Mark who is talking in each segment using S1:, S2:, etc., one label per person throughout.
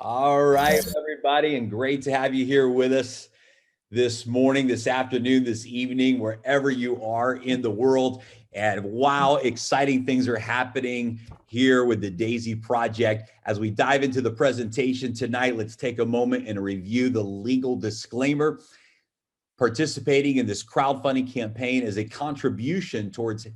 S1: All right, everybody, and great to have you here with us this morning, this afternoon, this evening, wherever you are in the world. And wow, exciting things are happening here with the DAISY project. As we dive into the presentation tonight, let's take a moment and review the legal disclaimer. Participating in this crowdfunding campaign is a contribution towards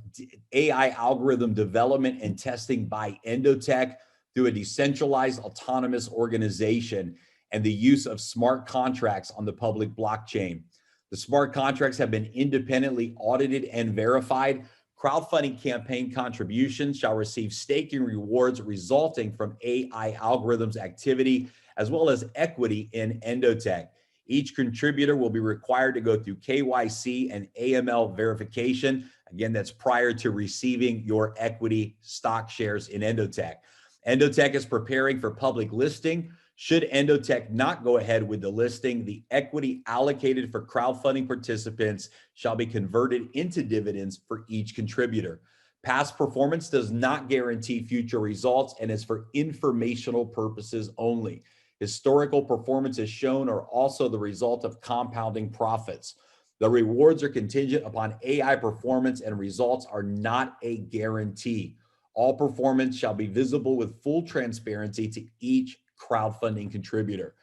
S1: AI algorithm development and testing by Endotech through a decentralized autonomous organization and the use of smart contracts on the public blockchain. The smart contracts have been independently audited and verified. Crowdfunding campaign contributions shall receive staking rewards resulting from AI algorithms activity, as well as equity in Endotech. Each contributor will be required to go through KYC and AML verification. Again, that's prior to receiving your equity stock shares in Endotech. Endotech is preparing for public listing. Should Endotech not go ahead with the listing, the equity allocated for crowdfunding participants shall be converted into dividends for each contributor. Past performance does not guarantee future results and is for informational purposes only. Historical performance as shown are also the result of compounding profits. The rewards are contingent upon AI performance and results are not a guarantee. All performance shall be visible with full transparency to each crowdfunding contributor.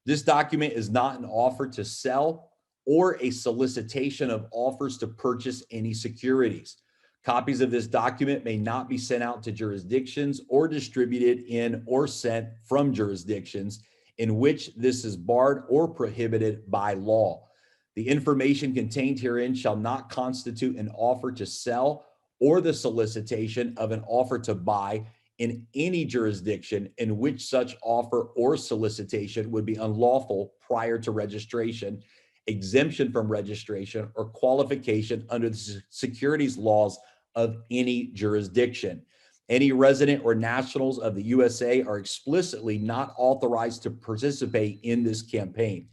S1: This document is not an offer to sell or a solicitation of offers to purchase any securities. Copies of this document may not be sent out to jurisdictions or distributed in or sent from jurisdictions in which this is barred or prohibited by law. The information contained herein shall not constitute an offer to sell or the solicitation of an offer to buy in any jurisdiction in which such offer or solicitation would be unlawful prior to registration, exemption from registration, or qualification under the securities laws of any jurisdiction. Any resident or nationals of the USA are explicitly not authorized to participate in this campaign.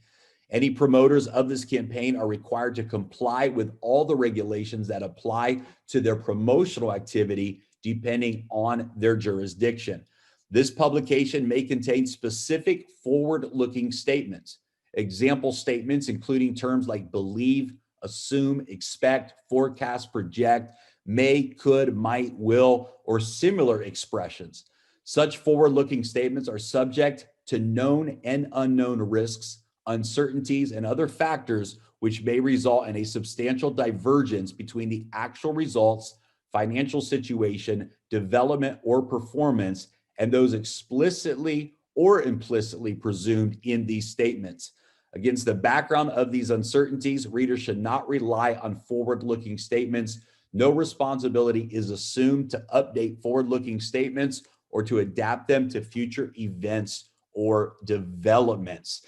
S1: Any promoters of this campaign are required to comply with all the regulations that apply to their promotional activity depending on their jurisdiction. This publication may contain specific forward-looking statements. Example statements including terms like believe, assume, expect, forecast, project, may, could, might, will, or similar expressions. Such forward-looking statements are subject to known and unknown risks, uncertainties, and other factors which may result in a substantial divergence between the actual results, financial situation, development, or performance, and those explicitly or implicitly presumed in these statements. Against the background of these uncertainties, readers should not rely on forward-looking statements. No responsibility is assumed to update forward-looking statements or to adapt them to future events or developments.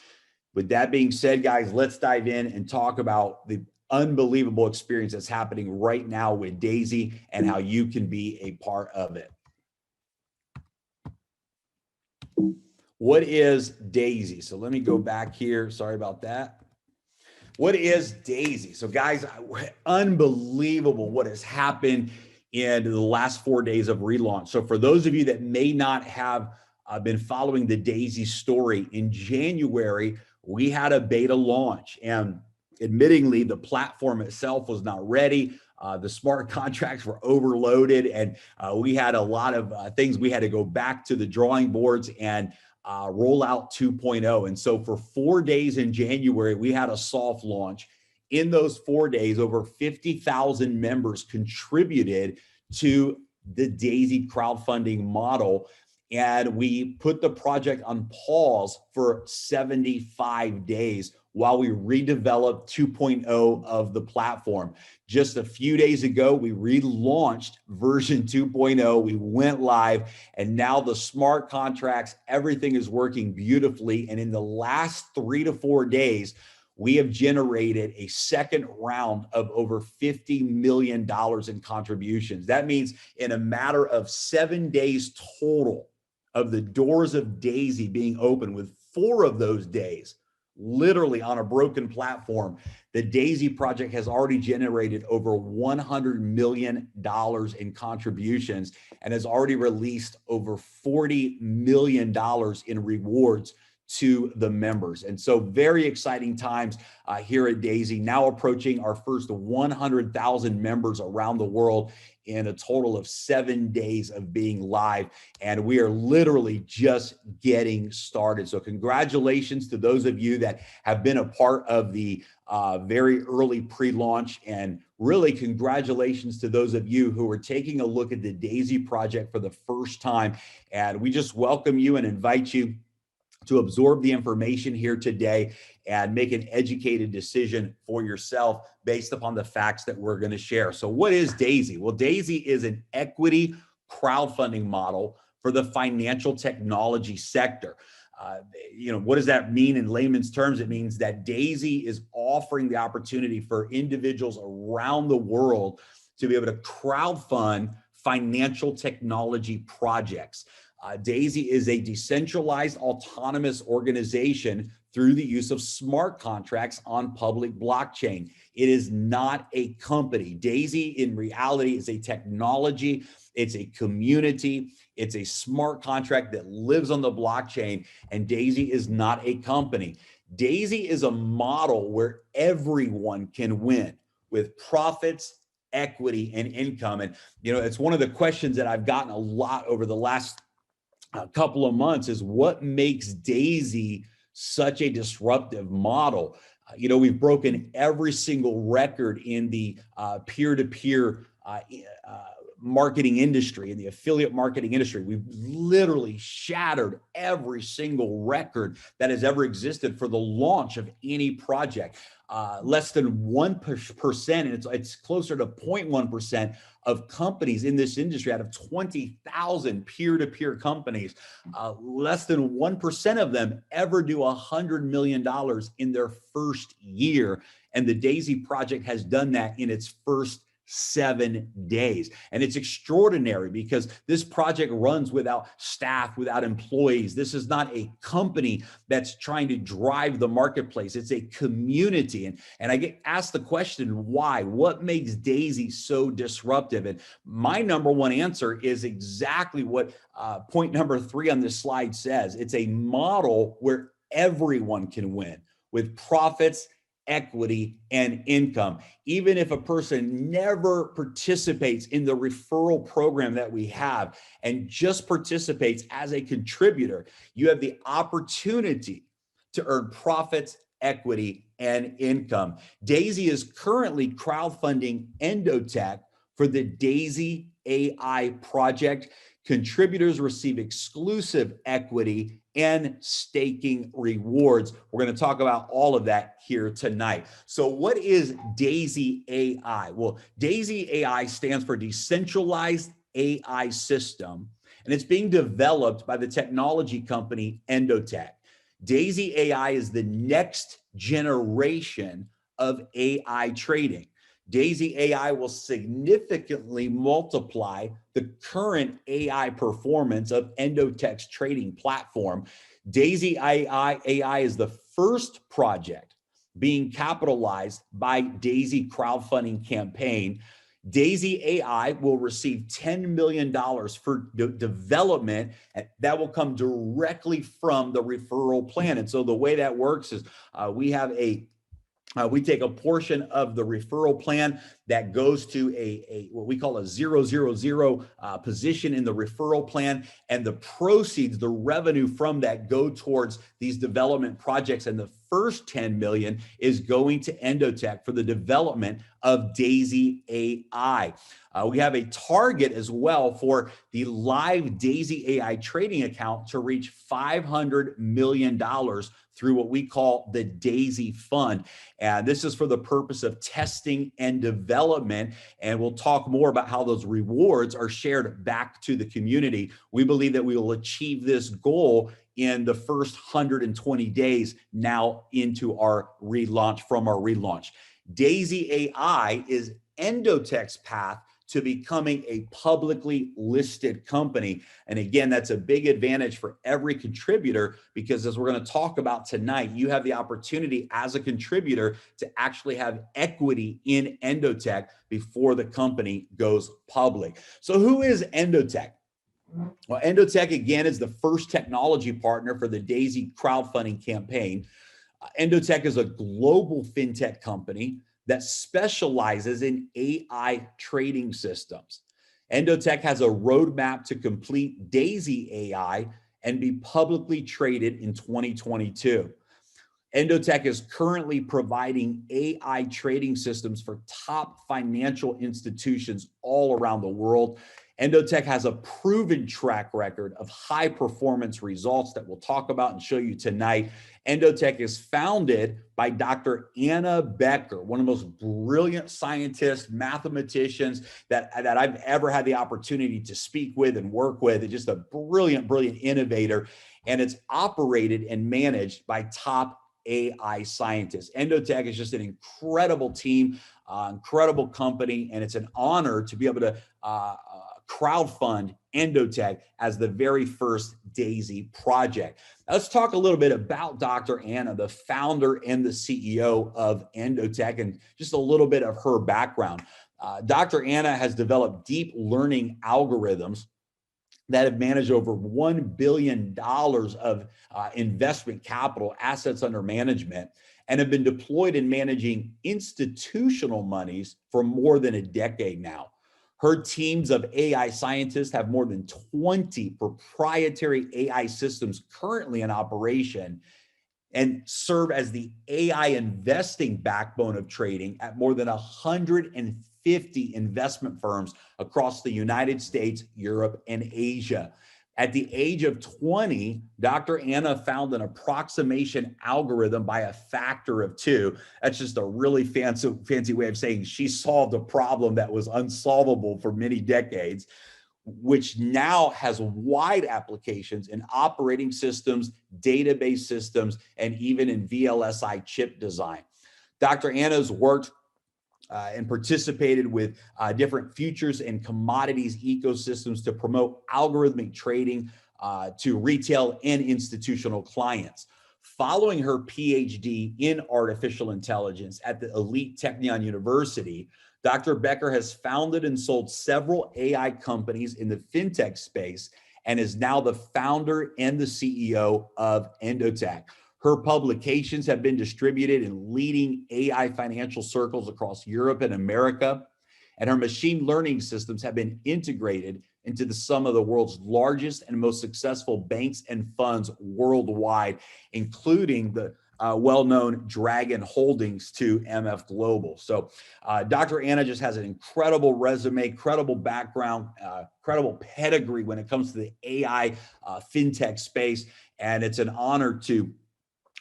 S1: With that being said, guys, let's dive in and talk about the unbelievable experience that's happening right now with DAISY and how you can be a part of it. What is DAISY? So let me go back here. Sorry about that. What is DAISY? So guys, unbelievable what has happened in the last 4 days of relaunch. So for those of you that may not have been following the DAISY story, in January, we had a beta launch, and admittingly, the platform itself was not ready. The smart contracts were overloaded, and we had a lot of things we had to go back to the drawing boards and roll out 2.0. And so for 4 days in January, we had a soft launch. In those 4 days, over 50,000 members contributed to the DAISY crowdfunding model. And we put the project on pause for 75 days while we redeveloped 2.0 of the platform. Just a few days ago, we relaunched version 2.0. We went live, and now the smart contracts, everything is working beautifully. And in the last 3 to 4 days, we have generated a second round of over $50 million in contributions. That means in a matter of 7 days total, of the doors of DAISY being open, with 4 of those days literally on a broken platform. The Daisy project has already generated over $100 million in contributions and has already released over $40 million in rewards to the members. And so very exciting times here at Daisy, now approaching our first 100,000 members around the world in a total of 7 days of being live. And we are literally just getting started. So congratulations to those of you that have been a part of the very early pre-launch, and really congratulations to those of you who are taking a look at the Daisy project for the first time. And we just welcome you and invite you to absorb the information here today and make an educated decision for yourself based upon the facts that we're going to share. So what is Daisy? Well, Daisy is an equity crowdfunding model for the financial technology sector. What does that mean in layman's terms? It means that Daisy is offering the opportunity for individuals around the world to be able to crowdfund financial technology projects. Daisy is a decentralized autonomous organization through the use of smart contracts on public blockchain. It is not a company. Daisy in reality is a technology, it's a community, it's a smart contract that lives on the blockchain, and Daisy is not a company. Daisy is a model where everyone can win with profits, equity, and income. And it's one of the questions that I've gotten a lot over the last couple of months is what makes Daisy such a disruptive model? We've broken every single record in the peer-to-peer marketing industry, in the affiliate marketing industry. We've literally shattered every single record that has ever existed for the launch of any project. Less than 1%, and it's closer to 0.1% of companies in this industry out of 20,000 peer-to-peer companies. Less than 1% of them ever do $100 million in their first year. And the Daisy project has done that in its first 7 days. And it's extraordinary because this project runs without staff, without employees. This is not a company that's trying to drive the marketplace. It's a community. And I get asked the question, why? What makes Daisy so disruptive? And my number one answer is exactly what point number 3 on this slide says. It's a model where everyone can win with profits, equity, and income. Even if a person never participates in the referral program that we have and just participates as a contributor, you have the opportunity to earn profits, equity, and income. Daisy is currently crowdfunding Endotech for the Daisy AI project. Contributors receive exclusive equity and staking rewards. We're going to talk about all of that here tonight. So what is Daisy AI? Well, Daisy AI stands for Decentralized AI System, and it's being developed by the technology company Endotech. Daisy AI is the next generation of AI trading. Daisy AI will significantly multiply the current AI performance of Endotech's trading platform. Daisy AI is the first project being capitalized by Daisy crowdfunding campaign. Daisy AI will receive $10 million for development that will come directly from the referral plan. And so the way that works is we take a portion of the referral plan that goes to a what we call a 000 position in the referral plan, and the proceeds, the revenue from that, go towards these development projects. And the first 10 million is going to Endotech for the development of Daisy AI. We have a target as well for the live Daisy AI trading account to reach $500 million through what we call the Daisy Fund. And this is for the purpose of testing and development. And we'll talk more about how those rewards are shared back to the community. We believe that we will achieve this goal in the first 120 days now into our relaunch, from our relaunch. Daisy AI is Endotech's path to becoming a publicly listed company. And again, that's a big advantage for every contributor, because as we're going to talk about tonight, you have the opportunity as a contributor to actually have equity in Endotech before the company goes public. So who is Endotech? Well, Endotech, again, is the first technology partner for the d.ai.sy crowdfunding campaign. Endotech is a global fintech company that specializes in AI trading systems. Endotech has a roadmap to complete d.ai.sy AI and be publicly traded in 2022. Endotech is currently providing AI trading systems for top financial institutions all around the world. Endotech has a proven track record of high performance results that we'll talk about and show you tonight. Endotech is founded by Dr. Anna Becker, one of the most brilliant scientists, mathematicians that I've ever had the opportunity to speak with and work with. Just a brilliant, brilliant innovator. And it's operated and managed by top AI scientists. Endotech is just an incredible team, incredible company, and it's an honor to be able to crowdfund Endotech as the very first d.ai.sy project. Now, let's talk a little bit about Dr. Anna, the founder and the CEO of Endotech, and just a little bit of her background. Dr. Anna has developed deep learning algorithms that have managed over $1 billion of investment capital, assets under management, and have been deployed in managing institutional monies for more than a decade now. Her teams of AI scientists have more than 20 proprietary AI systems currently in operation and serve as the AI investing backbone of trading at more than 150 investment firms across the United States, Europe, and Asia. At the age of 20, Dr. Anna found an approximation algorithm by a factor of 2. That's just a really fancy way of saying she solved a problem that was unsolvable for many decades, which now has wide applications in operating systems, database systems, and even in VLSI chip design. Dr. Anna's worked and participated with different futures and commodities ecosystems to promote algorithmic trading to retail and institutional clients. Following her PhD in artificial intelligence at the elite Technion University, Dr. Becker has founded and sold several AI companies in the fintech space and is now the founder and the CEO of Endotech. Her publications have been distributed in leading AI financial circles across Europe and America, and her machine learning systems have been integrated into some of the world's largest and most successful banks and funds worldwide, including the well-known Dragon Holdings to MF Global. So Dr. Anna just has an incredible resume, credible background, credible pedigree when it comes to the AI fintech space, and it's an honor to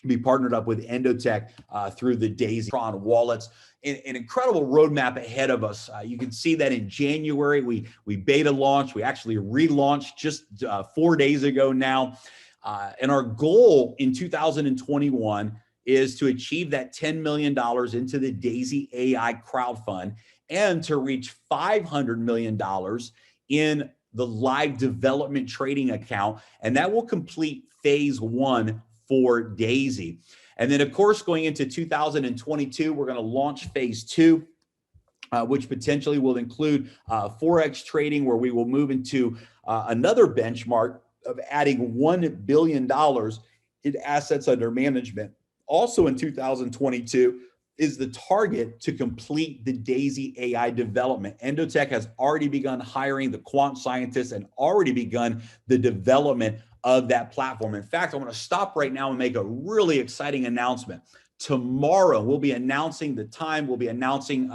S1: be partnered up with Endotech through the d.ai.sy Tron wallets. An incredible roadmap ahead of us. You can see that in January, we beta launched. We actually relaunched just 4 days ago now. And our goal in 2021 is to achieve that $10 million into the d.ai.sy AI crowdfund and to reach $500 million in the live development trading account. And that will complete phase 1 for d.ai.sy. And then, of course, going into 2022, we're going to launch phase 2, which potentially will include Forex trading, where we will move into another benchmark of adding $1 billion in assets under management. Also in 2022 is the target to complete the d.ai.sy AI development. Endotech has already begun hiring the quant scientists and already begun the development of that platform. In fact, I want to stop right now and make a really exciting announcement. Tomorrow, we'll be announcing the time. We'll be announcing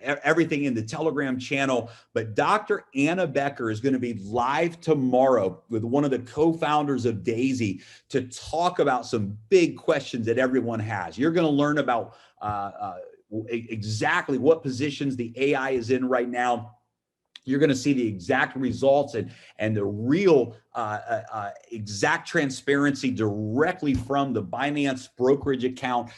S1: everything in the Telegram channel. But Dr. Anna Becker is going to be live tomorrow with one of the co-founders of d.ai.sy to talk about some big questions that everyone has. You're going to learn about exactly what positions the AI is in right now. You're going to see the exact results and the real exact transparency directly from the Binance brokerage account.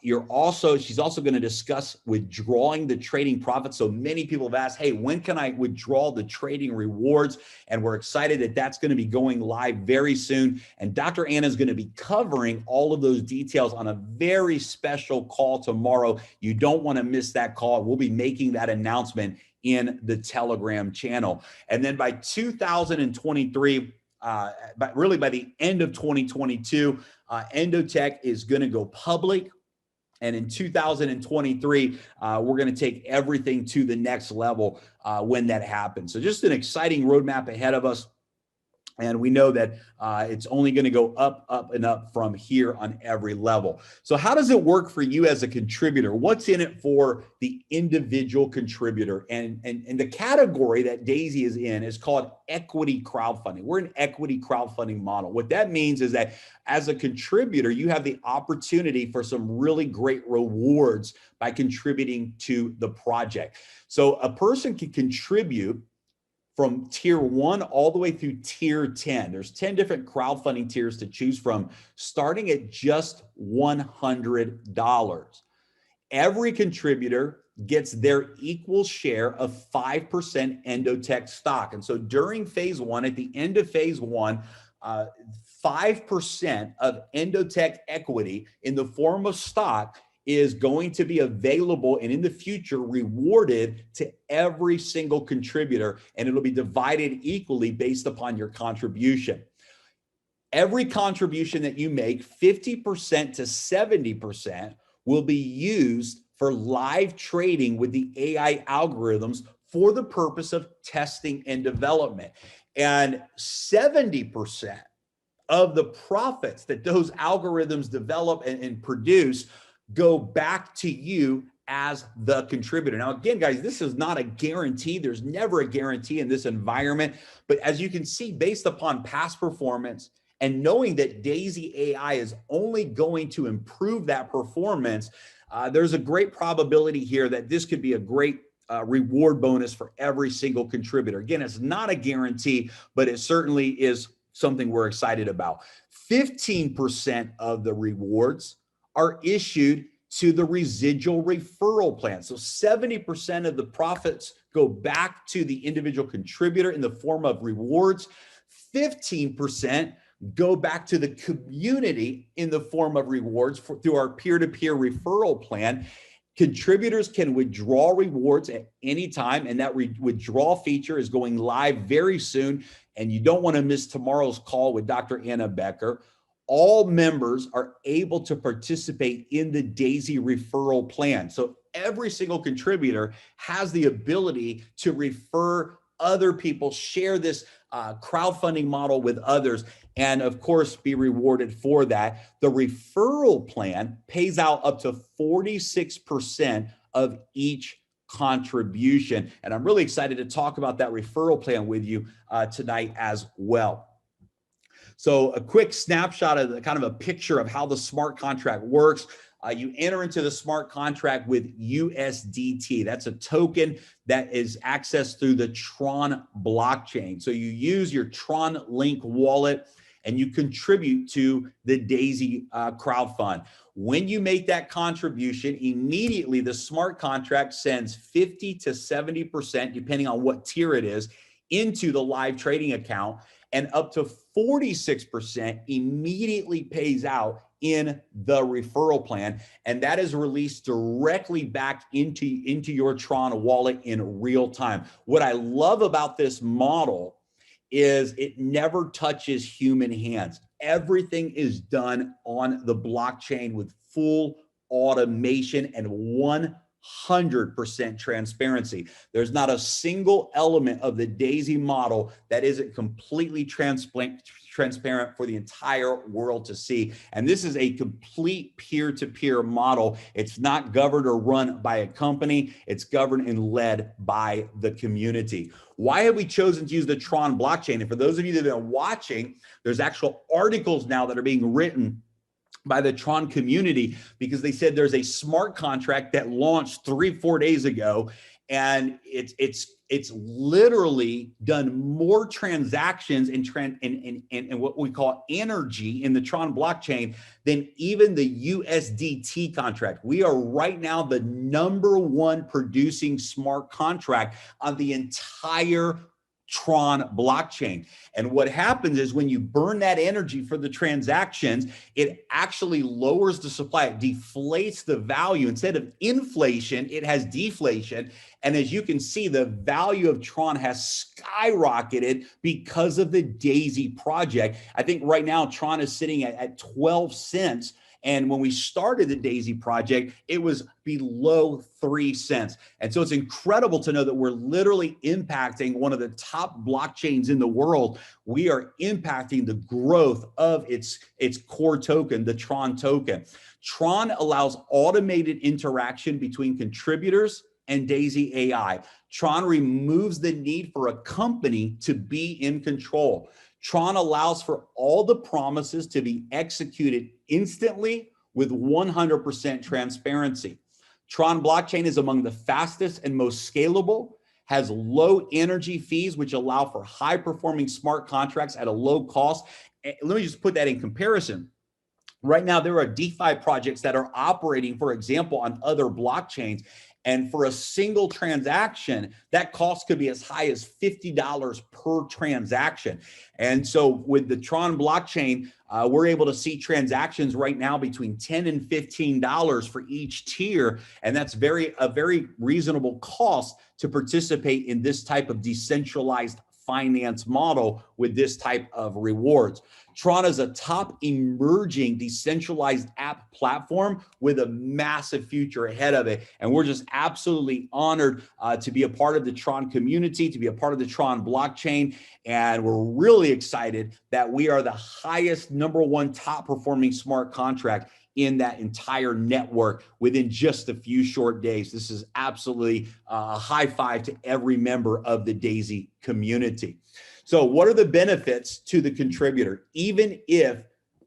S1: She's also going to discuss withdrawing the trading profits. So many people have asked, hey, when can I withdraw the trading rewards? And we're excited that that's going to be going live very soon. And Dr. Anna is going to be covering all of those details on a very special call tomorrow. You don't want to miss that call. We'll be making that announcement in the Telegram channel. And then by 2023, but really by the end of 2022, Endotech is going to go public. And in 2023, we're going to take everything to the next level when that happens. So just an exciting roadmap ahead of us. And we know that it's only going to go up, up, and up from here on every level. So how does it work for you as a contributor? What's in it for the individual contributor? And the category that Daisy is in is called equity crowdfunding. We're an equity crowdfunding model. What that means is that as a contributor, you have the opportunity for some really great rewards by contributing to the project. So a person can contribute from tier 1 all the way through tier 10. There's 10 different crowdfunding tiers to choose from, starting at just $100. Every contributor gets their equal share of 5% Endotech stock. And so during phase 1, at the end of phase 1, 5% of Endotech equity in the form of stock is going to be available and in the future rewarded to every single contributor, and it'll be divided equally based upon your contribution. Every contribution that you make, 50% to 70%, will be used for live trading with the AI algorithms for the purpose of testing and development. And 70% of the profits that those algorithms develop and produce go back to you as the contributor. Now, again, guys, this is not a guarantee. There's never a guarantee in this environment. But as you can see, based upon past performance and knowing that Daisy AI is only going to improve that performance, there's a great probability here that this could be a great reward bonus for every single contributor. Again, it's not a guarantee, but it certainly is something we're excited about. 15% of the rewards are issued to the residual referral plan. So 70% of the profits go back to the individual contributor in the form of rewards. 15% go back to the community in the form of rewards through our peer-to-peer referral plan. Contributors can withdraw rewards at any time, and that withdrawal feature is going live very soon. And you don't want to miss tomorrow's call with Dr. Anna Becker. All members are able to participate in the Daisy referral plan. So every single contributor has the ability to refer other people, share this crowdfunding model with others, and of course, be rewarded for that. The referral plan pays out up to 46% of each contribution. And I'm really excited to talk about that referral plan with you tonight as well. So a quick snapshot of the kind of a picture of how the smart contract works. You enter into the smart contract with USDT. That's a token that is accessed through the Tron blockchain. So you use your Tron Link wallet and you contribute to the Daisy crowdfund. When you make that contribution, immediately the smart contract sends 50 to 70%, depending on what tier it is, into the live trading account, and up to 46% immediately pays out in the referral plan. And that is released directly back into your Tron wallet in real time. What I love about this model is it never touches human hands. Everything is done on the blockchain with full automation and 100% transparency. There's not a single element of the Daisy model that isn't completely transparent for the entire world to see. And this is a complete peer-to-peer model. It's not governed or run by a company. It's governed and led by the community. Why have we chosen to use the Tron blockchain? And for those of you that have been watching, there's actual articles now that are being written by the Tron community, because they said there's a smart contract that launched 3-4 days ago, and it's literally done more transactions and what we call energy in the Tron blockchain than even the USDT contract. We are right now the #1 producing smart contract on the entire Tron blockchain. And what happens is when you burn that energy for the transactions, it actually lowers the supply. It deflates the value. Instead of inflation, it has deflation. And as you can see, the value of Tron has skyrocketed because of the DAISY project. I think right now Tron is sitting at 12 cents. And when we started the DAISY project, it was below 3 cents. And so it's incredible to know that we're literally impacting one of the top blockchains in the world. We are impacting the growth of its core token, the Tron token. Tron allows automated interaction between contributors and DAISY AI. Tron removes the need for a company to be in control. Tron allows for all the promises to be executed instantly with 100% transparency. Tron blockchain is among the fastest and most scalable, has low energy fees, which allow for high performing smart contracts at a low cost. Let me just put that in comparison. Right now, there are DeFi projects that are operating, for example, on other blockchains. And for a single transaction, that cost could be as high as $50 per transaction. And so with the Tron blockchain, we're able to see transactions right now between $10 and $15 for each tier. And that's a very reasonable cost to participate in this type of decentralized finance model with this type of rewards. Tron is a top emerging decentralized app platform with a massive future ahead of it. And we're just absolutely honored to be a part of the Tron community, to be a part of the Tron blockchain. And we're really excited that we are the highest #1 top performing smart contract in that entire network within just a few short days. This is absolutely a high five to every member of the DAISY community. So what are the benefits to the contributor, even if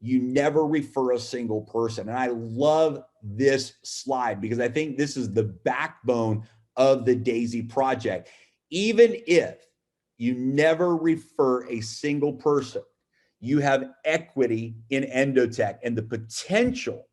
S1: you never refer a single person? And I love this slide because I think this is the backbone of the DAISY project. Even if you never refer a single person, you have equity in Endotech and the potential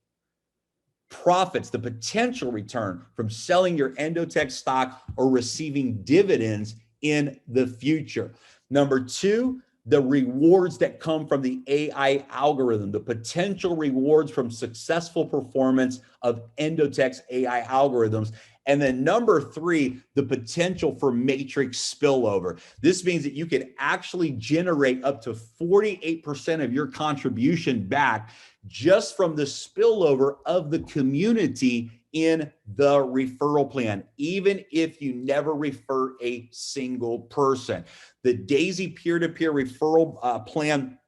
S1: profits, the potential return from selling your Endotech stock or receiving dividends in the future. Number two, the rewards that come from the AI algorithm, the potential rewards from successful performance of Endotech's AI algorithms. And then number three, the potential for matrix spillover. This means that you could actually generate up to 48% of your contribution back just from the spillover of the community in the referral plan, even if you never refer a single person. The DAISY peer-to-peer referral plan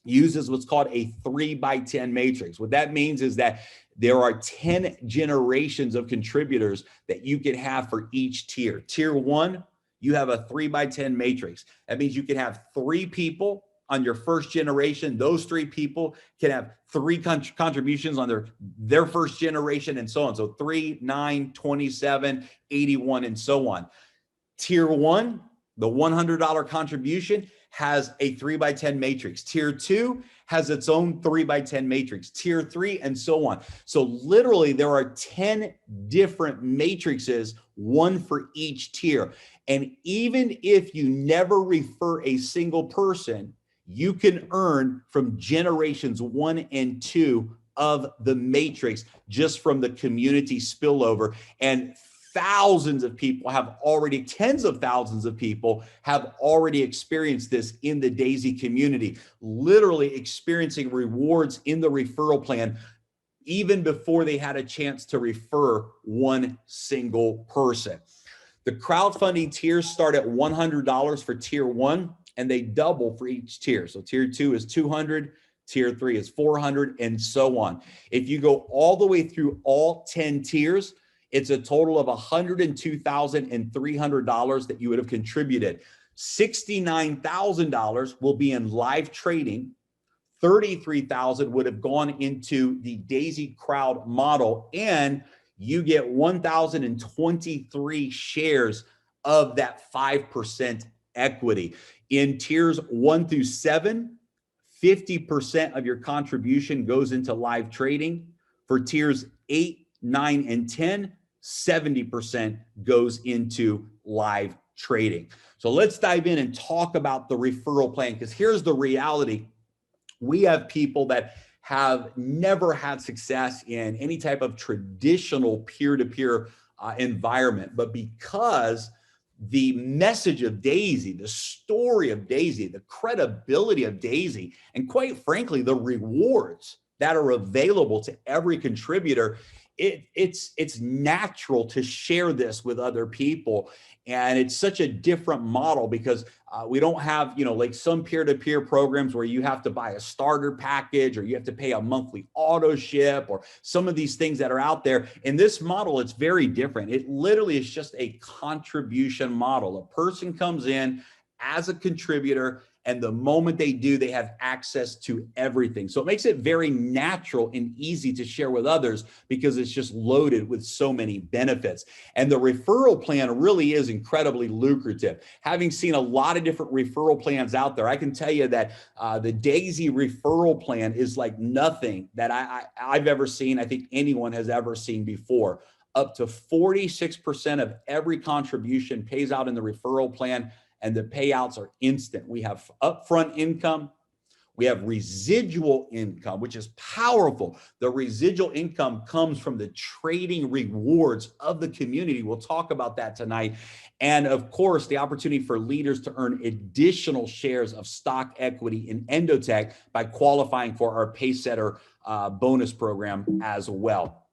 S1: uses what's called a 3x10 matrix. What that means is that there are 10 generations of contributors that you can have for each tier. Tier 1, you have a 3x10 matrix. That means you can have 3 people on your first generation. Those 3 people can have 3 contributions on their first generation and so on. So 3, 9, 27, 81, and so on. Tier 1, the $100 contribution, has a 3x10 matrix. Tier 2 has its own 3x10 matrix. Tier 3, and so on. So literally there are 10 different matrices, one for each tier. And even if you never refer a single person, you can earn from generations 1 and 2 of the matrix just from the community spillover. And thousands of people have already, tens of thousands of people have already experienced this in the DAISY community, literally experiencing rewards in the referral plan even before they had a chance to refer one single person. The crowdfunding tiers start at $100 for tier 1, and they double for each tier. So tier 2 is $200, tier 3 is $400, and so on. If you go all the way through all 10 tiers, it's a total of $102,300 that you would have contributed. $69,000 will be in live trading. $33,000 would have gone into the DAISY crowd model, and you get 1,023 shares of that 5% equity. In tiers 1 through 7, 50% of your contribution goes into live trading. For tiers 8, 9, and 10, 70% goes into live trading. So let's dive in and talk about the referral plan, because here's the reality. We have people that have never had success in any type of traditional peer-to-peer environment, but because the message of Daisy, the story of Daisy, the credibility of Daisy, and quite frankly, the rewards that are available to every contributor, it's natural to share this with other people. And it's such a different model because we don't have, like some peer-to-peer programs where you have to buy a starter package or you have to pay a monthly auto ship or some of these things that are out there. In this model, it's very different. It literally is just a contribution model. A person comes in as a contributor, and the moment they do, they have access to everything. So it makes it very natural and easy to share with others because it's just loaded with so many benefits. And the referral plan really is incredibly lucrative. Having seen a lot of different referral plans out there, I can tell you that the Daisy referral plan is like nothing that I've ever seen, I think anyone has ever seen before. Up to 46% of every contribution pays out in the referral plan, and the payouts are instant. We have upfront income. We have residual income, which is powerful. The residual income comes from the trading rewards of the community. We'll talk about that tonight. And of course, the opportunity for leaders to earn additional shares of stock equity in Endotech by qualifying for our Pacesetter bonus program as well.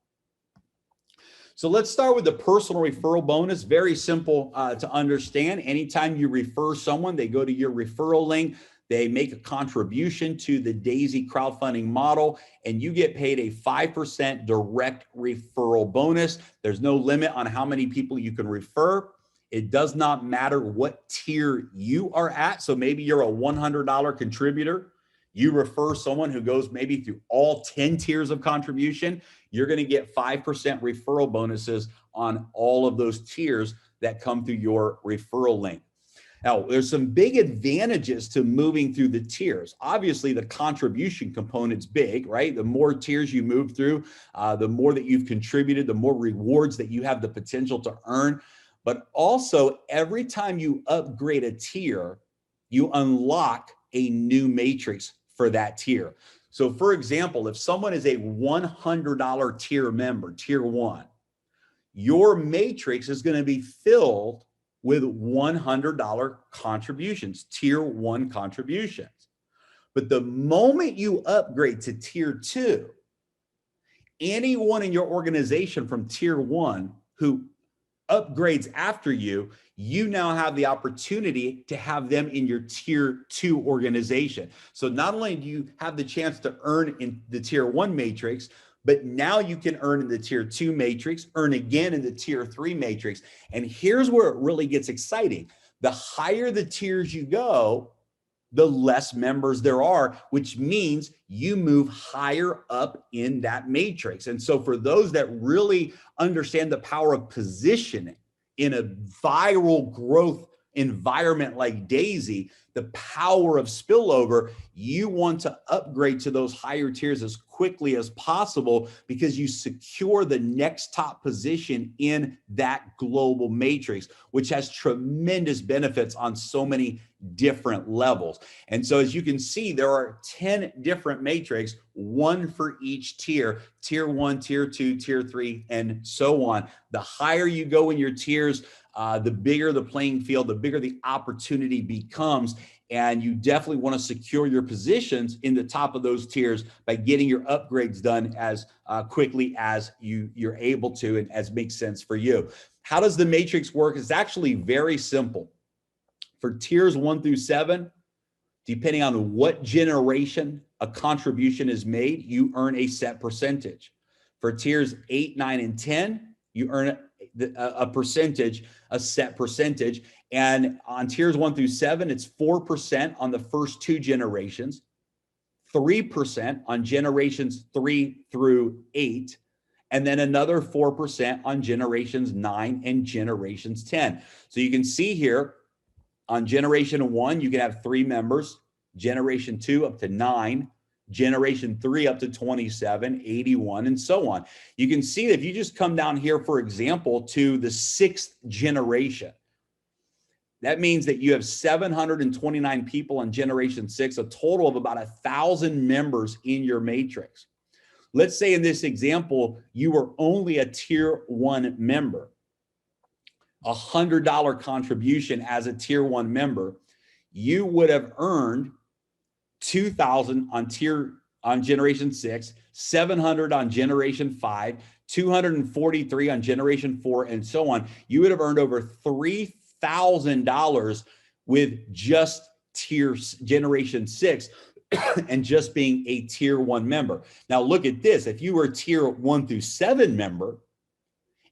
S1: So let's start with the personal referral bonus. Very simple to understand. Anytime you refer someone, they go to your referral link, they make a contribution to the Daisy crowdfunding model, and you get paid a 5% direct referral bonus. There's no limit on how many people you can refer. It does not matter what tier you are at. So maybe you're a $100 contributor. You refer someone who goes maybe through all 10 tiers of contribution, you're going to get 5% referral bonuses on all of those tiers that come through your referral link. Now, there's some big advantages to moving through the tiers. Obviously, the contribution component's big, right? The more tiers you move through, the more that you've contributed, the more rewards that you have the potential to earn. But also, every time you upgrade a tier, you unlock a new matrix for that tier. So for example, if someone is a $100 tier member, tier 1, your matrix is going to be filled with $100 contributions, tier 1 contributions. But the moment you upgrade to tier 2, anyone in your organization from tier 1 who upgrades after you, you now have the opportunity to have them in your tier 2 organization. So not only do you have the chance to earn in the tier 1 matrix, but now you can earn in the tier 2 matrix, earn again in the tier 3 matrix. And here's where it really gets exciting. The higher the tiers you go, the less members there are, which means you move higher up in that matrix. And so for those that really understand the power of positioning in a viral growth environment like Daisy, the power of spillover, you want to upgrade to those higher tiers as quickly as possible because you secure the next top position in that global matrix, which has tremendous benefits on so many different levels. And so as you can see, there are 10 different matrix, one for each tier, tier 1, tier 2, tier 3, and so on. The higher you go in your tiers, the bigger the playing field, the bigger the opportunity becomes. And you definitely want to secure your positions in the top of those tiers by getting your upgrades done as quickly as you're able to and as makes sense for you. How does the matrix work? It's actually very simple. For tiers 1 through 7, depending on what generation a contribution is made, you earn a set percentage. For tiers 8, 9, and 10, you earn a percentage, a set percentage. And on tiers 1 through 7, it's 4% on the first 2 generations, 3% on generations 3 through 8, and then another 4% on generations 9 and generations 10. So you can see here on generation 1, you can have 3 members, generation 2 up to 9, generation 3 up to 27, 81, and so on. You can see that if you just come down here, for example, to the 6th generation, that means that you have 729 people on generation 6, a total of about 1,000 members in your matrix. Let's say in this example, you were only a tier 1 member, $100 contribution as a tier 1 member, you would have earned 2,000 on generation 6, 700 on generation 5, 243 on generation 4, and so on. You would have earned over $3,000 with just generation 6 and just being a tier 1 member. Now look at this. If you were a tier 1 through 7 member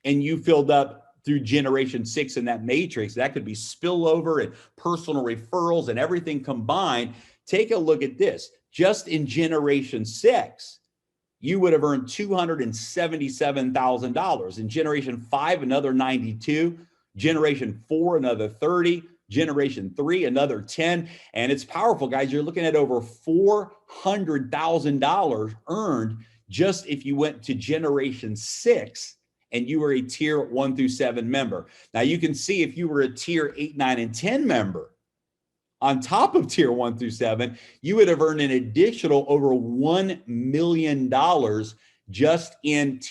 S1: and you filled up through generation 6 in that matrix, that could be spillover and personal referrals and everything combined. Take a look at this. Just in generation 6, you would have earned $277,000. In generation 5, another 92, generation 4, another 30, generation 3, another 10. And it's powerful, guys. You're looking at over $400,000 earned just if you went to generation 6 and you were a tier 1 through 7 member. Now you can see if you were a tier 8, 9, and 10 member, on top of tier 1 through 7, you would have earned an additional over $1 million just in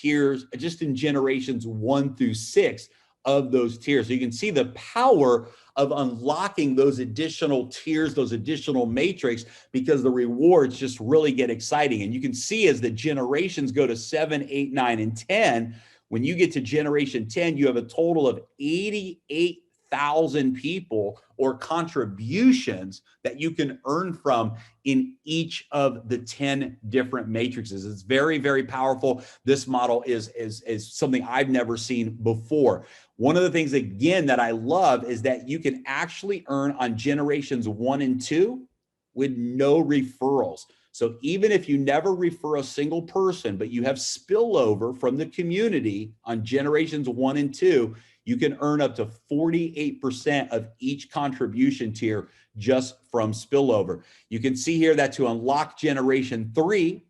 S1: generations 1 through 6 of those tiers. So you can see the power of unlocking those additional tiers, those additional matrix, because the rewards just really get exciting. And you can see as the generations go to 7, 8, 9, and 10, when you get to generation 10, you have a total of 88,000 people or contributions that you can earn from in each of the 10 different matrices. It's very, very powerful. This model is something I've never seen before. One of the things, again, that I love is that you can actually earn on generations 1 and 2 with no referrals. So even if you never refer a single person, but you have spillover from the community on generations 1 and 2, you can earn up to 48% of each contribution tier just from spillover. You can see here that to unlock generation 3,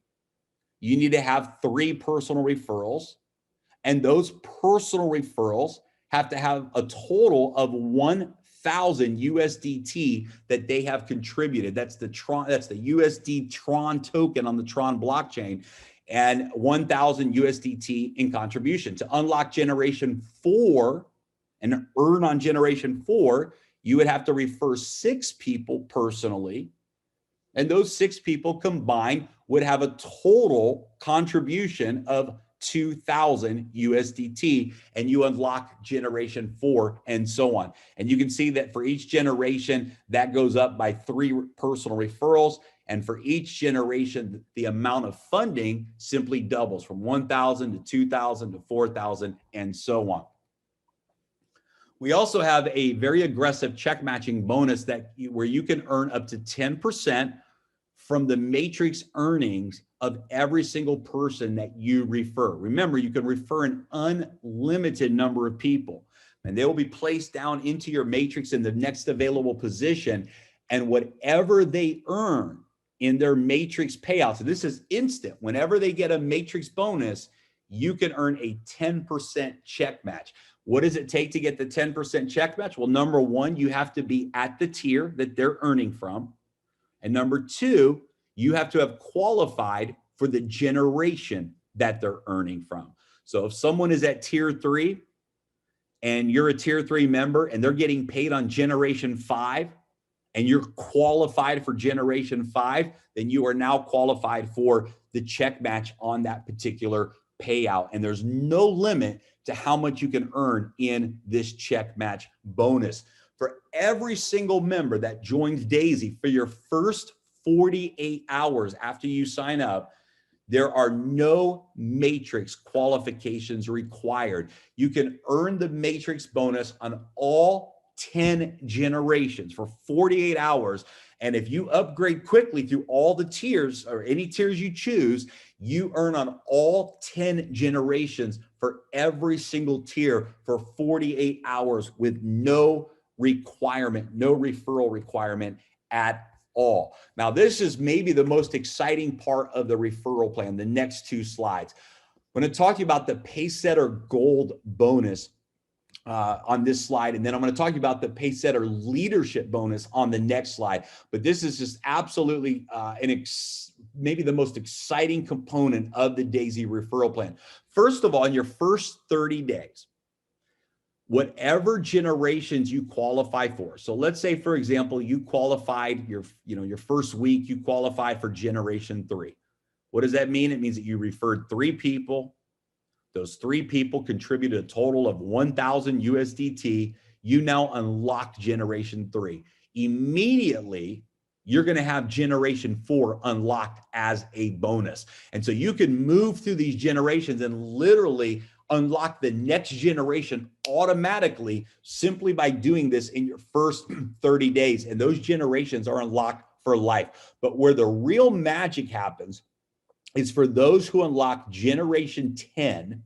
S1: you need to have 3 personal referrals. And those personal referrals have to have a total of 1,000 USDT that they have contributed. That's the USD Tron token on the Tron blockchain, and 1,000 USDT in contribution. To unlock generation 4 and earn on generation 4, you would have to refer 6 people personally, and those 6 people combined would have a total contribution of 2,000 USDT, and you unlock generation 4 and so on. And you can see that for each generation, that goes up by 3 personal referrals. And for each generation, the amount of funding simply doubles from 1,000 to 2,000 to 4,000 and so on. We also have a very aggressive check matching bonus where you can earn up to 10% from the matrix earnings of every single person that you refer. Remember, you can refer an unlimited number of people, and they will be placed down into your matrix in the next available position. And whatever they earn in their matrix payouts, so this is instant, whenever they get a matrix bonus, you can earn a 10% check match. What does it take to get the 10% check match? Well, number 1, you have to be at the tier that they're earning from. And number 2, you have to have qualified for the generation that they're earning from. So if someone is at tier 3 and you're a tier 3 member and they're getting paid on generation 5 and you're qualified for generation 5, then you are now qualified for the check match on that particular payout. And there's no limit to how much you can earn in this check match bonus. For every single member that joins Daisy for your first 48 hours after you sign up, there are no matrix qualifications required. You can earn the matrix bonus on all 10 generations for 48 hours. And if you upgrade quickly through all the tiers or any tiers you choose, you earn on all 10 generations for every single tier for 48 hours with no requirement, no referral requirement at all. Now, this is maybe the most exciting part of the referral plan, the next two slides. I'm going to talk to you about the Pacesetter Gold bonus on this slide, and then I'm going to talk about the Pacesetter Leadership bonus on the next slide. But this is just absolutely maybe the most exciting component of the DAISY referral plan. First of all, in your first 30 days, whatever generations you qualify for. So let's say, for example, you qualified your first week, you qualify for generation 3. What does that mean? It means that you referred 3 people. Those 3 people contributed a total of 1,000 USDT. You now unlocked generation 3. Immediately, you're going to have generation 4 unlocked as a bonus. And so you can move through these generations and literally unlock the next generation automatically simply by doing this in your first 30 days. And those generations are unlocked for life. But where the real magic happens is for those who unlock generation 10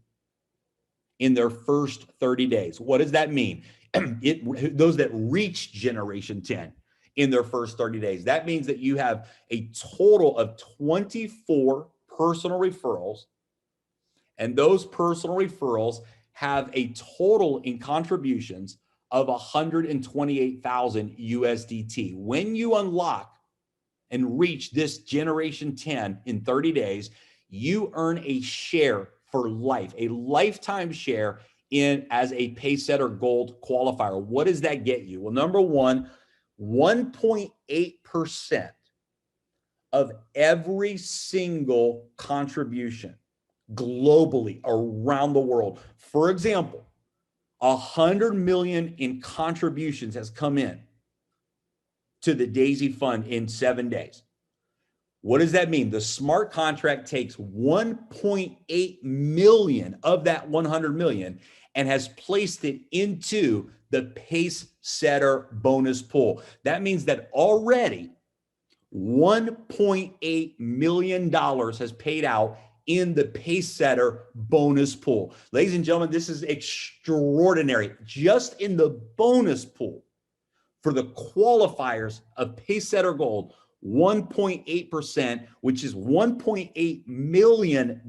S1: in their first 30 days. What does that mean? Those that reach generation 10 in their first 30 days. That means that you have a total of 24 personal referrals, and those personal referrals have a total in contributions of 128,000 USDT. When you unlock and reach this generation 10 in 30 days, you earn a share for life, a lifetime share as a Pacesetter Gold qualifier. What does that get you? Well, number one, 1.8% of every single contribution globally around the world. For example, 100 million in contributions has come in to the DAISY fund in 7 days. What does that mean? The smart contract takes 1.8 million of that 100 million and has placed it into the Pacesetter bonus pool. That means that already $1.8 million has paid out in the Pacesetter bonus pool. Ladies and gentlemen, this is extraordinary. Just in the bonus pool for the qualifiers of Pacesetter Gold, 1.8%, which is $1.8 million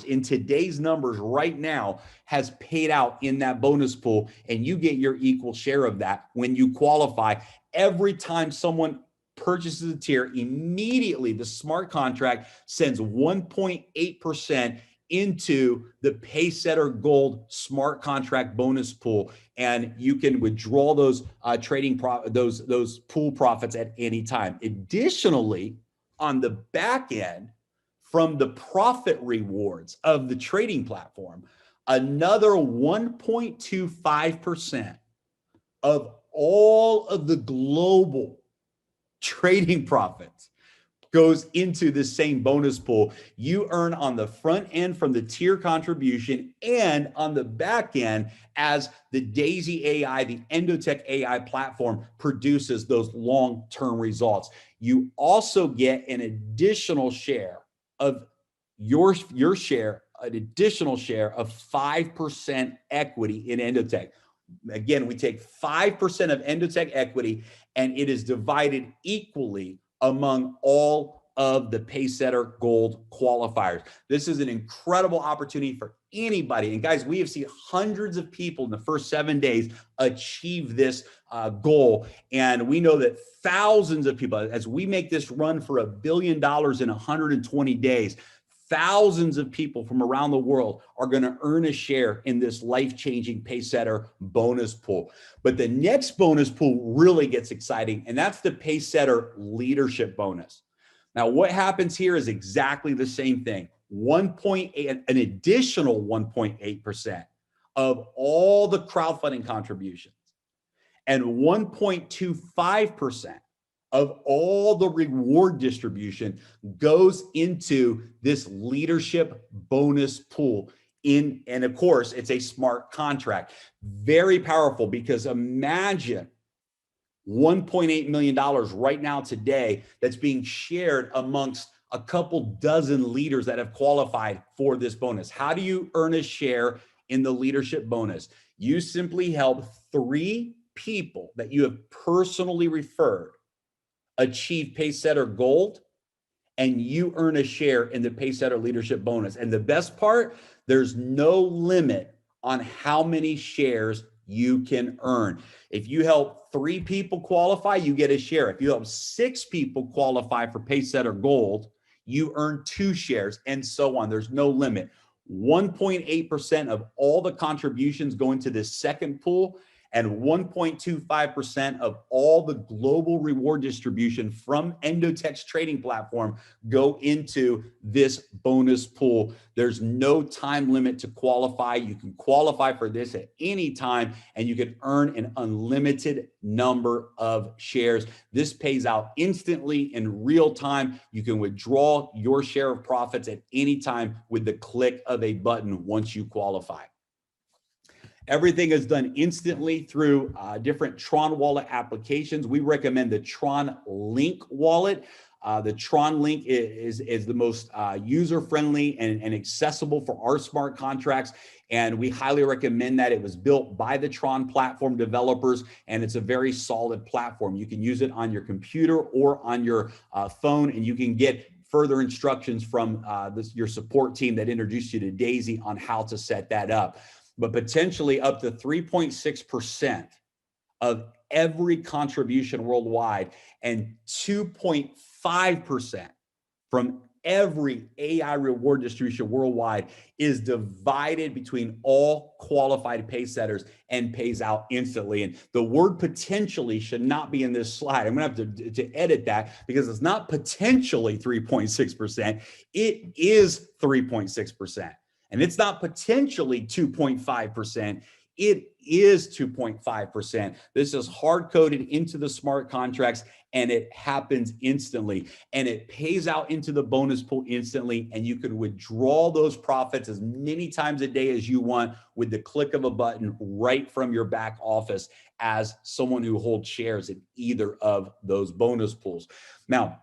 S1: in today's numbers right now, has paid out in that bonus pool, and you get your equal share of that when you qualify. Every time someone purchases a tier, immediately the smart contract sends 1.8% into the Pacesetter Gold smart contract bonus pool, and you can withdraw those those pool profits at any time. Additionally, on the back end, from the profit rewards of the trading platform, another 1.25% of all of the global trading profits goes into the same bonus pool. You earn on the front end from the tier contribution and on the back end as the DAISY AI, the Endotech AI platform, produces those long-term results. You also get an additional share of your share, an additional share of 5% equity in Endotech. Again, we take 5% of Endotech equity, and it is divided equally among all of the Pacesetter Gold qualifiers. This is an incredible opportunity for anybody. And guys, we have seen hundreds of people in the first 7 days achieve this goal. And we know that thousands of people, as we make this run for $1 billion in 120 days, thousands of people from around the world are going to earn a share in this life-changing Pacesetter bonus pool. But the next bonus pool really gets exciting, and that's the Pacesetter Leadership bonus. Now, what happens here is exactly the same thing. 1.8, an additional 1.8% of all the crowdfunding contributions, and 1.25% of all the reward distribution goes into this leadership bonus pool. And of course, it's a smart contract. Very powerful, because imagine $1.8 million right now today that's being shared amongst a couple dozen leaders that have qualified for this bonus. How do you earn a share in the leadership bonus? You simply help 3 people that you have personally referred achieve Pacesetter Gold, and you earn a share in the Pacesetter Leadership Bonus. And the best part, there's no limit on how many shares you can earn. If you help 3 people qualify, you get a share. If you help 6 people qualify for Pacesetter Gold, you earn 2 shares, and so on. There's no limit. 1.8% of all the contributions go into this second pool, and 1.25% of all the global reward distribution from Endotech's trading platform go into this bonus pool. There's no time limit to qualify. You can qualify for this at any time, and you can earn an unlimited number of shares. This pays out instantly in real time. You can withdraw your share of profits at any time with the click of a button once you qualify. Everything is done instantly through different Tron wallet applications. We recommend the Tron Link wallet. The Tron Link is the most user-friendly and accessible for our smart contracts. And we highly recommend that. It was built by the Tron platform developers, and it's a very solid platform. You can use it on your computer or on your phone, and you can get further instructions from your support team that introduced you to Daisy on how to set that up. But potentially up to 3.6% of every contribution worldwide and 2.5% from every AI reward distribution worldwide is divided between all qualified pay setters and pays out instantly. And the word potentially should not be in this slide. I'm gonna have to edit that because it's not potentially 3.6%. It is 3.6%. And it's not potentially 2.5%. It is 2.5%. This is hard coded into the smart contracts, and it happens instantly. And it pays out into the bonus pool instantly. And you can withdraw those profits as many times a day as you want with the click of a button right from your back office as someone who holds shares in either of those bonus pools. Now,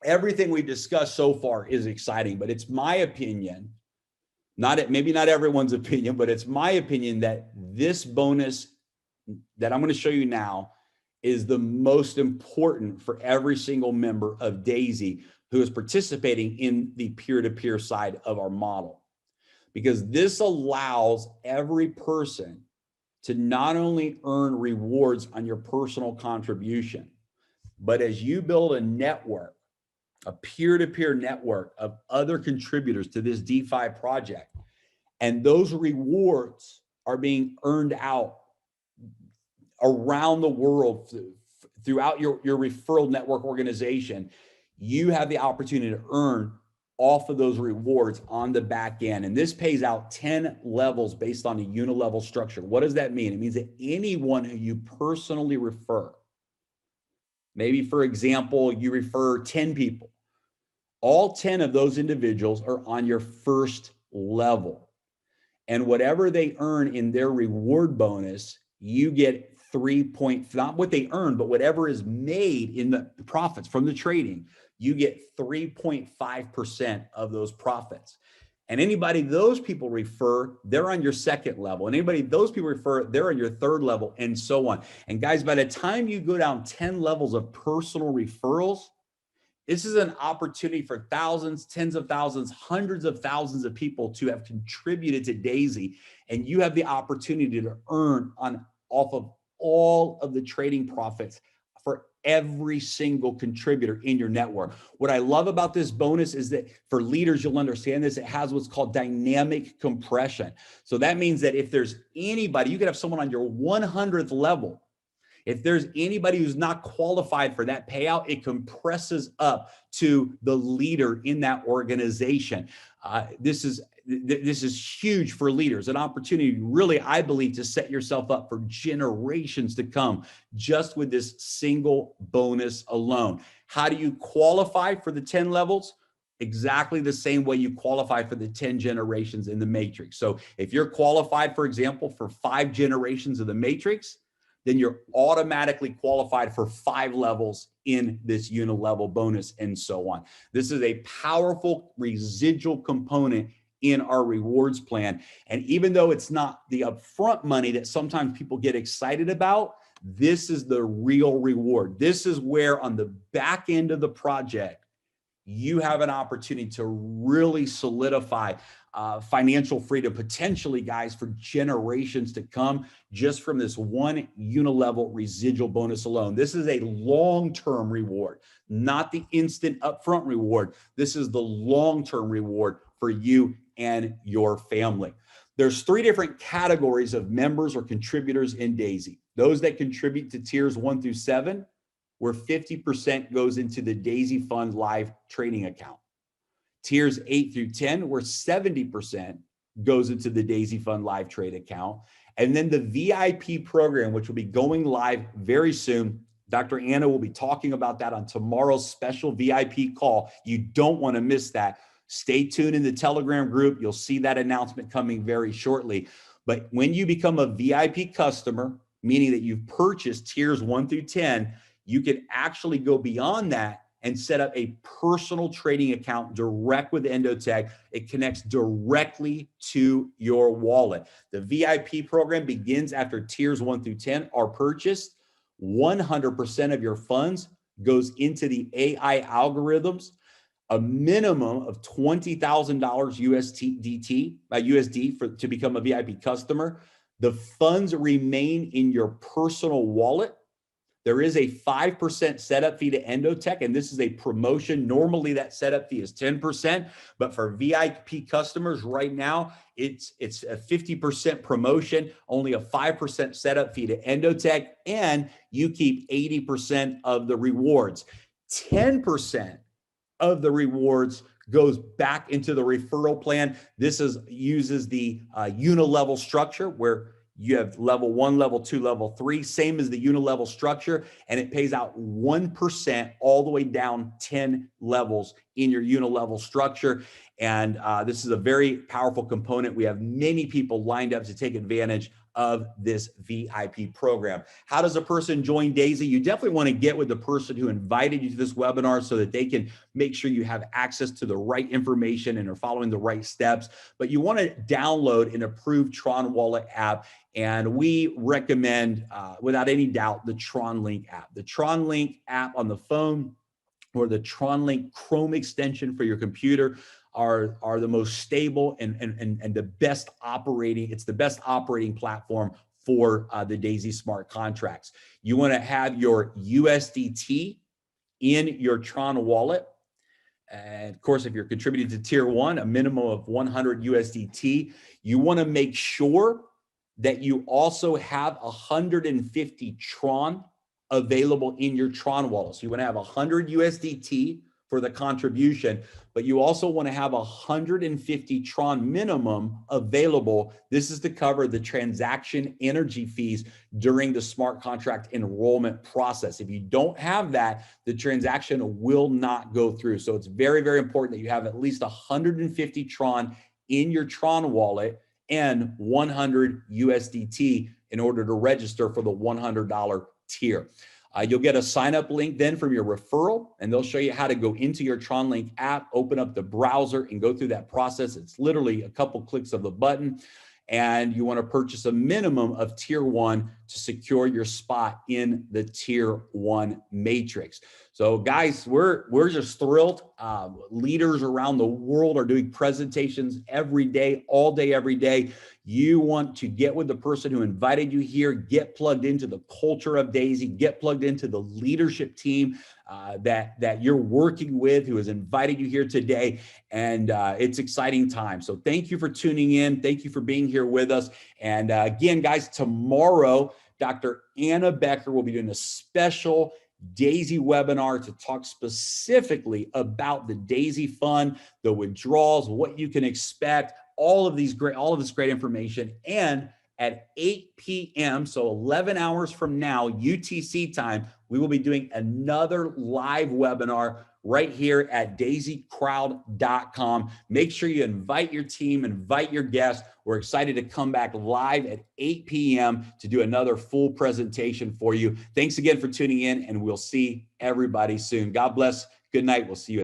S1: everything we've discussed so far is exciting, but it's my opinion, maybe not everyone's opinion, but it's my opinion that this bonus that I'm going to show you now is the most important for every single member of Daisy who is participating in the peer-to-peer side of our model. Because this allows every person to not only earn rewards on your personal contribution, but as you build a network, a peer-to-peer network of other contributors to this DeFi project, and those rewards are being earned out around the world throughout your referral network organization, you have the opportunity to earn off of those rewards on the back end. And this pays out 10 levels based on a unilevel structure. What does that mean? It means that anyone who you personally refer, maybe for example, you refer 10 people, all 10 of those individuals are on your first level. And whatever they earn in their reward bonus, you get not what they earn, but whatever is made in the profits from the trading, you get 3.5% of those profits. And anybody those people refer, they're on your second level. And anybody those people refer, they're on your third level, and so on. And guys, by the time you go down 10 levels of personal referrals, this is an opportunity for thousands, tens of thousands, hundreds of thousands of people to have contributed to Daisy. And you have the opportunity to earn off of all of the trading profits for every single contributor in your network. What I love about this bonus is that for leaders, you'll understand this, it has what's called dynamic compression. So that means that if there's anybody, you could have someone on your 100th level. If there's anybody who's not qualified for that payout, it compresses up to the leader in that organization. This is huge for leaders, an opportunity really, I believe, to set yourself up for generations to come just with this single bonus alone. How do you qualify for the 10 levels? Exactly the same way you qualify for the 10 generations in the matrix. So if you're qualified, for example, for 5 generations of the matrix, then you're automatically qualified for 5 levels in this uni-level bonus and so on. This is a powerful residual component in our rewards plan. And even though it's not the upfront money that sometimes people get excited about, this is the real reward. This is where on the back end of the project, you have an opportunity to really solidify financial freedom, potentially, guys, for generations to come, just from this one unilevel residual bonus alone. This is a long-term reward, not the instant upfront reward. This is the long-term reward for you and your family. There's 3 different categories of members or contributors in DAISY. Those that contribute to tiers 1 through 7, where 50% goes into the DAISY Fund Live trading account. Tiers 8 through 10, where 70% goes into the DAISY Fund Live trade account. And then the VIP program, which will be going live very soon. Dr. Anna will be talking about that on tomorrow's special VIP call. You don't want to miss that. Stay tuned in the Telegram group. You'll see that announcement coming very shortly. But when you become a VIP customer, meaning that you've purchased tiers 1 through 10, you can actually go beyond that and set up a personal trading account direct with Endotech. It connects directly to your wallet. The VIP program begins after tiers 1 through 10 are purchased. 100% of your funds goes into the AI algorithms. A minimum of $20,000 USD to become a VIP customer. The funds remain in your personal wallet. There is a 5% setup fee to Endotech, and this is a promotion. Normally that setup fee is 10%, but for VIP customers right now, it's a 50% promotion, only a 5% setup fee to Endotech, and you keep 80% of the rewards. 10% of the rewards goes back into the referral plan. This uses the unilevel structure where you have level 1, level 2, level 3, same as the unilevel structure, and it pays out 1% all the way down 10 levels in your unilevel structure. And this is a very powerful component. We have many people lined up to take advantage of this VIP program. How does a person join DAISY? You definitely want to get with the person who invited you to this webinar so that they can make sure you have access to the right information and are following the right steps. But you want to download an approved Tron Wallet app. And we recommend, without any doubt, the Tron Link app. The Tron Link app on the phone or the Tron Link Chrome extension for your computer are the most stable and the best operating. It's the best operating platform for the DAISY smart contracts. You want to have your USDT in your Tron wallet. And of course, if you're contributing to tier 1, a minimum of 100 USDT, you want to make sure that you also have 150 Tron available in your Tron wallet. So you want to have 100 USDT for the contribution, but you also want to have 150 Tron minimum available. This is to cover the transaction energy fees during the smart contract enrollment process. If you don't have that, the transaction will not go through. So it's very, very important that you have at least 150 Tron in your Tron wallet and 100 USDT in order to register for the $100 tier. You'll get a sign up link then from your referral, and they'll show you how to go into your Tron Link app, open up the browser, and go through that process. It's literally a couple clicks of the button, and you want to purchase a minimum of tier 1 to secure your spot in the tier 1 matrix. So guys, we're just thrilled. Leaders around the world are doing presentations every day, all day, every day. You want to get with the person who invited you here, get plugged into the culture of DAISY, get plugged into the leadership team that you're working with, who has invited you here today. And it's exciting time. So thank you for tuning in. Thank you for being here with us. And again, guys, tomorrow, Dr. Anna Becker will be doing a special DAISY webinar to talk specifically about the DAISY Fund, the withdrawals, what you can expect, all of this great information. And at 8 p.m., so 11 hours from now, UTC time, we will be doing another live webinar right here at daisycrowd.com. Make sure you invite your team, invite your guests. We're excited to come back live at 8 p.m. to do another full presentation for you. Thanks again for tuning in, and we'll see everybody soon. God bless. Good night. We'll see you.